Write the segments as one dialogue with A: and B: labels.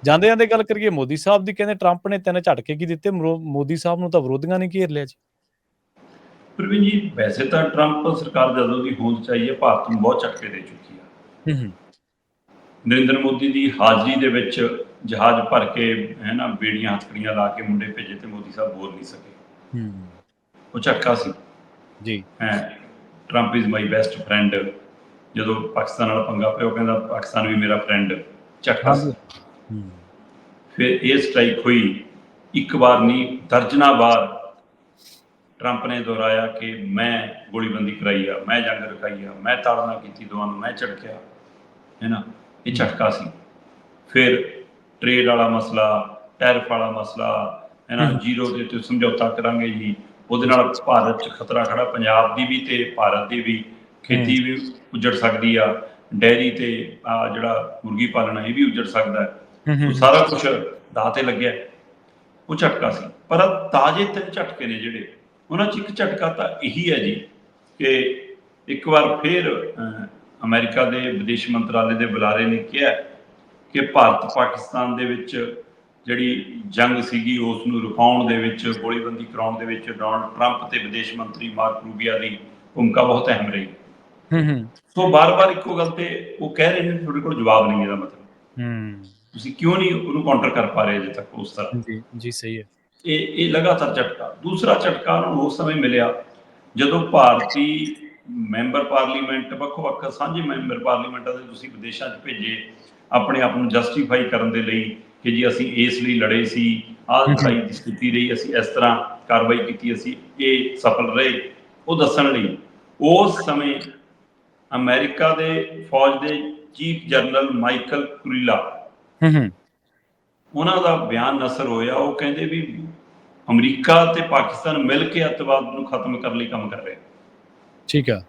A: ਜਾਂਦੇ ਜਾਂਦੇ ਗੱਲ ਕਰੀਏ ਮੋਦੀ ਸਾਹਿਬ ਦੀ, ਕਹਿੰਦੇ ਟਰੰਪ ਨੇ 3 ਝਟਕੇ ਕੀ ਦਿੱਤੇ, ਮੋਦੀ ਸਾਹਿਬ ਨੂੰ ਤਾਂ ਵਿਰੋਧੀਆਂ ਨੇ ਘੇਰ ਲਿਆ ਜੀ।
B: ਪ੍ਰਵੀਨ ਜੀ, ਵੈਸੇ ਤਾਂ ਟਰੰਪ ਸਰਕਾਰ ਜਦੋਂ ਦੀ ਹੋਂਦ 'ਚ ਆਈ ਹੈ, ਭਾਰਤ ਨੂੰ ਬਹੁਤ ਝਟਕੇ ਦੇ ਚੁੱਕੀ ਆ। ਨਰਿੰਦਰ ਮੋਦੀ ਦੀ ਹਾਜ਼ਰੀ ਦੇ ਵਿੱਚ ਜਹਾਜ਼ ਭਰ ਕੇ ਹੈ ਨਾ ਬੇੜੀਆਂ ਹਥਕੜੀਆਂ ਲਾ ਕੇ ਮੁੰਡੇ ਭੇਜੇ ਤੇ ਮੋਦੀ ਸਾਹਿਬ ਬੋਲ ਨਹੀਂ ਸਕੇ। ਉਹ ਝਟਕਾ ਸੀ
A: ਜੀ।
B: Trump is my best friend, ਜਦੋਂ ਪਾਕਿਸਤਾਨ ਨਾਲ ਪੰਗਾ ਪਿਆ ਉਹ ਕਹਿੰਦਾ ਪਾਕਿਸਤਾਨ ਵੀ ਮੇਰਾ ਫਰੈਂਡ, ਝਟਕਾ ਸੀ। ਫਿਰ ਇਹ ਸਟ੍ਰਾਈਕ ਹੋਈ, ਇੱਕ ਵਾਰ ਨਹੀਂ ਦਰਜਨਾਂ ਵਾਰ ਟਰੰਪ ਨੇ ਦੁਹਰਾਇਆ ਕਿ ਮੈਂ ਗੋਲੀਬੰਦੀ ਕਰਾਈ ਆ, ਮੈਂ ਜੰਗ ਰਖਾਈ ਆ, ਮੈਂ ਤਾੜਨਾ ਕੀਤੀ ਦੋਵਾਂ ਨੂੰ, ਮੈਂ ਝਟਕਿਆ, ਹੈ ਨਾ, ਇਹ ਝਟਕਾ ਸੀ। ਫਿਰ ਟ੍ਰੇਡ ਵਾਲਾ ਮਸਲਾ, ਟੈਰਿਫ ਵਾਲਾ ਮਸਲਾ, ਹੈ ਨਾ, ਜ਼ੀਰੋ ਦੇ ਉੱਤੇ ਸਮਝੌਤਾ ਕਰਾਂਗੇ ਜੀ, ਉਹਦੇ ਨਾਲ ਭਾਰਤ 'ਚ ਖਤਰਾ ਖੜਾ, ਪੰਜਾਬ ਦੀ ਵੀ ਤੇ ਭਾਰਤ ਦੀ ਵੀ ਖੇਤੀ ਵੀ ਉੱਜੜ ਸਕਦੀ ਆ, ਡੈਰੀ ਤੇ ਜਿਹੜਾ ਮੁਰਗੀ ਪਾਲਣਾ ਇਹ ਵੀ ਉੱਜੜ ਸਕਦਾ ਹੈ। ਉਹ ਸਾਰਾ ਕੁਛ ਦਾਅ ਤੇ ਲੱਗਿਆ, ਉਹ ਝਟਕਾ ਸੀ। ਪਰ ਤਾਜ਼ੇ 3 ਝਟਕੇ ਨੇ ਜਿਹੜੇ, ਉਹਨਾਂ 'ਚ ਇੱਕ ਝਟਕਾ ਤਾਂ ਇਹੀ ਹੈ ਜੀ ਕਿ ਇੱਕ ਵਾਰ ਫਿਰ ਅਮਰੀਕਾ ਦੇ ਵਿਦੇਸ਼ ਮੰਤਰਾਲੇ ਦੇ ਬੁਲਾਰੇ ਨੇ ਕਿਹਾ ਕਿ ਭਾਰਤ ਪਾਕਿਸਤਾਨ ਦੇ ਵਿੱਚ ਜਿਹੜੀ ਜੰਗ ਸੀਗੀ ਉਸ ਨੂੰ ਰੁਕਾਉਣ ਦੇ ਵਿੱਚ, ਗੋਲੀਬੰਦੀ ਕਰਾਉਣ ਦੇ ਵਿੱਚ ਡੋਨਾਲਡ ਟਰੰਪ ਤੇ ਵਿਦੇਸ਼ ਮੰਤਰੀ ਮਾਰਕ ਰੂਬੀਆ ਦੀ ਭੂਮਿਕਾ ਬਹੁਤ ਅਹਿਮ ਰਹੀ। ਸੋ ਬਾਰ-ਬਾਰ ਇੱਕੋ ਗੱਲ ਤੇ ਉਹ ਕਹਿ ਰਹੇ ਨੇ ਤੁਹਾਡੇ ਕੋਲ ਜਵਾਬ ਨਹੀਂ, ਇਹਦਾ ਮਤਲਬ ਤੁਸੀਂ ਕਿਉਂ ਨਹੀਂ ਉਹਨੂੰ ਕਾਊਂਟਰ ਕਰ ਪਾ ਰਹੇ ਅਜੇ ਤੱਕ ਉਸ ਤਰ੍ਹਾਂ।
A: ਜੀ ਸਹੀ ਹੈ।
B: ਇਹ ਲਗਾਤਾਰ ਝਟਕਾ। ਦੂਸਰਾ ਝਟਕਾ ਉਹਨਾਂ ਨੂੰ ਉਸ ਸਮੇਂ ਮਿਲਿਆ ਜਦੋਂ ਭਾਰਤੀ ਮੈਂਬਰ ਪਾਰਲੀਮੈਂਟ, ਵੱਖ-ਵੱਖ ਸਾਂਝੇ ਮੈਂਬਰ ਪਾਰਲੀਮੈਂਟਾਂ ਦੇ ਤੁਸੀਂ ਵਿਦੇਸ਼ਾਂ 'ਚ ਭੇਜੇ ਆਪਣੇ ਆਪ ਨੂੰ ਜਸਟੀਫਾਈ ਕਰਨ ਦੇ ਲਈ ਕਿ ਜੀ ਅਸੀਂ ਇਸ ਲਈ ਲੜੇ ਸੀ, ਆਹ ਲੜਾਈ ਦੀ ਸਥਿਤੀ ਰਹੀ, ਅਸੀਂ ਇਸ ਤਰ੍ਹਾਂ ਕਾਰਵਾਈ ਕੀਤੀ, ਅਸੀਂ ਇਹ ਸਫਲ ਰਹੇ, ਉਹ ਦੱਸਣ ਲਈ। ਉਸ ਸਮੇਂ ਅਮਰੀਕਾ ਦੇ ਫੌਜ ਦੇ ਚੀਫ ਜਨਰਲ ਮਾਈਕਲ ਕੁਰੀਲਾ, ਉਹਨਾਂ ਦਾ ਬਿਆਨ ਨਸਰ ਹੋਇਆ। ਉਹ ਕਹਿੰਦੇ ਵੀ ਅਮਰੀਕਾ ਤੇ ਪਾਕਿਸਤਾਨ ਮਿਲ ਕੇ ਅੱਤਵਾਦ ਨੂੰ ਖਤਮ ਕਰਨ ਲਈ ਕੰਮ ਕਰ ਰਹੇ।
A: ਠੀਕ ਆ।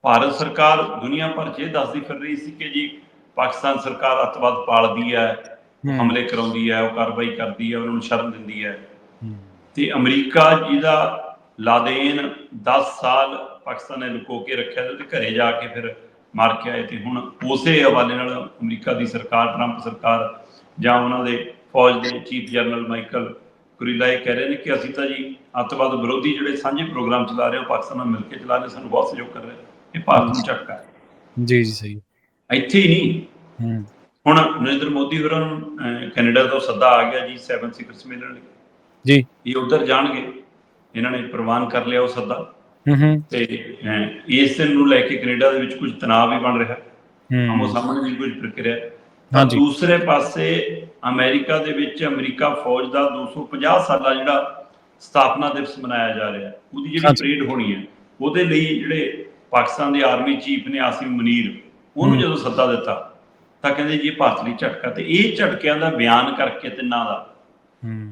A: ਭਾਰਤ
B: ਸਰਕਾਰ ਦੁਨੀਆ ਭਰ 'ਚ ਇਹ ਦੱਸਦੀ ਫਿਰ ਰਹੀ ਸੀ ਕਿ ਜੀ ਪਾਕਿਸਤਾਨ ਸਰਕਾਰ ਅੱਤਵਾਦ ਪਾਲਦੀ ਹੈ, ਹਮਲੇ ਕਰਾਉਂਦੀ ਹੈ, ਉਹ ਕਾਰਵਾਈ ਕਰਦੀ ਹੈ, ਉਹਨਾਂ ਨੂੰ ਸ਼ਰਨ ਦਿੰਦੀ ਹੈ। ਤੇ ਅਮਰੀਕਾ ਜਿਹਦਾ ਲਾਦੇਨ 10 ਸਾਲ ਪਾਕਿਸਤਾਨ ਨੇ ਲੁਕੋ ਕੇ ਰੱਖਿਆ ਤੇ ਘਰੇ ਜਾ ਕੇ ਫਿਰ ਮਾਰ ਕੇ ਆਏ। ਤੇ ਹੁਣ ਉਸੇ ਹਵਾਲੇ ਨਾਲ ਅਮਰੀਕਾ ਦੀ ਸਰਕਾਰ, ਟਰੰਪ ਸਰਕਾਰ ਜਾਂ ਉਹਨਾਂ ਦੇ ਫੌਜ ਦੇ ਚੀਫ ਜਨਰਲ ਮਾਈਕਲ ਕੁਰੀਲਾ ਇਹ ਕਹਿ ਰਹੇ ਨੇ ਕਿ ਅਸੀਂ ਤਾਂ ਜੀ ਅੱਤਵਾਦ ਵਿਰੋਧੀ ਜਿਹੜੇ ਸਾਂਝੇ ਪ੍ਰੋਗਰਾਮ ਚਲਾ ਰਹੇ ਹੋ ਪਾਕਿਸਤਾਨ ਨਾਲ ਮਿਲ ਕੇ ਚਲਾ ਰਹੇ, ਸਾਨੂੰ ਬਹੁਤ ਸਹਿਯੋਗ ਕਰ ਰਹੇ। ਇਹ ਭਾਰਤ ਨੂੰ ਝਟਕਾ ਹੈ।
A: ਜੀ ਜੀ ਸਹੀ।
B: ਇੱਥੇ ਹੀ ਨਹੀਂ, ਹੁਣ ਨਰਿੰਦਰ ਮੋਦੀ ਹੋਰਾਂ ਨੂੰ ਕੈਨੇਡਾ ਤੋਂ ਸੱਦਾ ਆ ਗਿਆ ਜੀ 7 ਸੀਕਰਟਸ ਮਿਲਣ ਲਈ ਜੀ। ਇਹ ਉੱਧਰ ਜਾਣਗੇ, ਇਹਨਾਂ ਨੇ ਪ੍ਰਵਾਨ ਕਰ ਲਿਆ ਉਹ ਸੱਦਾ। ਤੇ ਇਸ ਦਿਨ ਨੂੰ ਲੈ ਕੇ ਕੈਨੇਡਾ ਦੇ ਵਿੱਚ ਕੁਝ ਤਣਾਅ ਵੀ ਬਣ ਰਿਹਾ, ਆਮੋ ਸਾਹਮਣੇ ਵੀ ਕੁਝ ਪ੍ਰਕਿਰਿਆ। ਤਾਂ ਦੂਸਰੇ ਪਾਸੇ ਅਮਰੀਕਾ ਦੇ ਵਿੱਚ ਅਮਰੀਕਾ ਫੌਜ ਦਾ 250 ਸਾਲਾ ਜਿਹੜਾ ਸਥਾਪਨਾ ਦਿਵਸ ਮਨਾਇਆ ਜਾ ਰਿਹਾ, ਉਹਦੀ ਜਿਹੜੀ ਪਰੇਡ ਹੋਣੀ ਹੈ, ਉਹਦੇ ਲਈ ਜਿਹੜੇ ਪਾਕਿਸਤਾਨ ਦੇ ਆਰਮੀ ਚੀਫ ਨੇ ਆਸਿਮ ਮਨੀਰ, ਉਹਨੂੰ ਜਦੋਂ ਸੱਦਾ ਦਿੱਤਾ ਤਾਂ ਕਹਿੰਦੇ ਜੀ ਇਹ ਭਾਰਤ ਲਈ ਝਟਕਾ। ਤੇ ਇਹ ਝਟਕਿਆਂ ਦਾ ਬਿਆਨ ਕਰਕੇ ਤਿੰਨਾਂ ਦਾ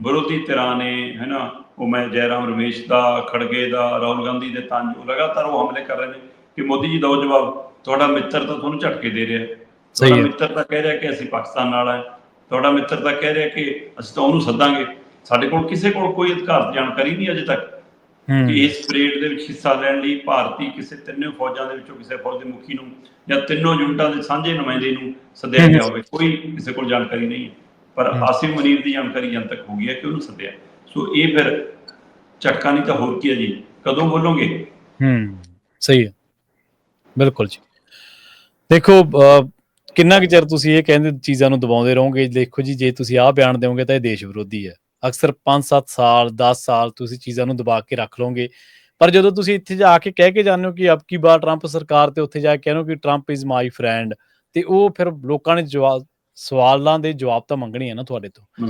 B: ਵਿਰੋਧੀ ਧਿਰਾਂ ਨੇ, ਹੈ ਨਾ, ਉਹ ਮੈਂ ਜੈਰਾਮ ਰਮੇਸ਼ ਦਾ, ਖੜਗੇ ਦਾ, ਰਾਹੁਲ ਗਾਂਧੀ ਦੇ ਤੰਜ, ਲਗਾਤਾਰ ਉਹ ਹਮਲੇ ਕਰ ਰਹੇ ਨੇ ਕਿ ਮੋਦੀ ਜੀ ਦਿਓ ਜਵਾਬ, ਤੁਹਾਡਾ ਮਿੱਤਰ ਤਾਂ ਤੁਹਾਨੂੰ ਝਟਕੇ ਦੇ ਰਿਹਾ, ਤੁਹਾਡਾ ਮਿੱਤਰ ਤਾਂ ਕਹਿ ਰਿਹਾ ਕਿ ਅਸੀਂ ਪਾਕਿਸਤਾਨ ਨਾਲ ਹੈ, ਤੁਹਾਡਾ ਮਿੱਤਰ ਤਾਂ ਕਹਿ ਰਿਹਾ ਕਿ ਅਸੀਂ ਤਾਂ ਉਹਨੂੰ ਸੱਦਾਂਗੇ। ਸਾਡੇ ਕੋਲ ਕਿਸੇ ਕੋਲ ਕੋਈ ਅਧਿਕਾਰਤ ਜਾਣਕਾਰੀ ਨਹੀਂ ਅਜੇ ਤੱਕ ਕਿ ਇਸ ਪਰੇਡ ਦੇ ਵਿੱਚ ਹਿੱਸਾ ਲੈਣ ਲਈ ਭਾਰਤੀ ਕਿਸੇ ਤਿੰਨੇ ਫੌਜਾਂ ਦੇ ਵਿੱਚੋਂ ਕਿਸੇ ਫੌਜ ਦੇ ਮੁਖੀ ਨੂੰ ਜਾਂ ਤਿੰਨੋਂ ਯੂਨਿਟਾਂ ਦੇ ਸਾਂਝੇ ਨੁਮਾਇੰਦੇ ਨੂੰ ਸੱਦਿਆ ਗਿਆ ਹੋਵੇ, ਕੋਈ ਕਿਸੇ ਕੋਲ ਜਾਣਕਾਰੀ ਨਹੀਂ ਹੈ। ਪਰ ਆਸਿਮ ਮਨੀਰ ਦੀ ਜਾਣਕਾਰੀ ਜਨਤਕ ਹੋ ਗਈ ਹੈ ਕਿ ਉਹਨੂੰ ਸੱਦਿਆ। ਸੋ ਇਹ ਫਿਰ ਝਟਕਾ ਨਹੀਂ ਤਾਂ ਹੋਰ ਕੀ ਹੈ ਜੀ, ਕਦੋਂ ਬੋਲੋਗੇ।
A: ਸਹੀ ਹੈ, ਬਿਲਕੁਲ ਜੀ। ਦੇਖੋ ਕਿੰਨਾ ਕੁ ਚਿਰ ਤੁਸੀਂ ਇਹ ਕਹਿੰਦੇ ਚੀਜ਼ਾਂ ਨੂੰ ਦਬਾਉਂਦੇ ਰਹੋਗੇ। ਦੇਖੋ ਜੀ, ਜੇ ਤੁਸੀਂ ਆਹ ਬਿਆਨ ਦਿਓਗੇ ਤਾਂ ਇਹ ਦੇਸ਼ ਵਿਰੋਧੀ ਹੈ। ਅਕਸਰ 5-7 ਸਾਲ 10 ਸਾਲ ਤੁਸੀਂ ਚੀਜ਼ਾਂ ਨੂੰ ਦਬਾ ਕੇ ਰੱਖ ਲਓਗੇ, ਪਰ ਜਦੋਂ ਤੁਸੀਂ ਇੱਥੇ ਜਾ ਕੇ ਕਹਿ ਕੇ ਜਾਂਦੇ ਹੋ ਕਿ ਅਬ ਕੀ ਬਾਰ ਟਰੰਪ ਸਰਕਾਰ ਤੇ ਉੱਥੇ ਜਾ ਕੇ ਕਹਿੰਦੇ ਹੋ ਕਿ ਟਰੰਪ ਇਜ਼ ਮਾਈ ਫਰੈਂਡ, ਤੇ ਉਹ ਫਿਰ ਲੋਕਾਂ ਨੇ ਸਵਾਲਾਂ ਦੇ ਜਵਾਬ ਤਾਂ ਮੰਗਣੇ ਆ ਨਾ ਤੁਹਾਡੇ ਤੋਂ।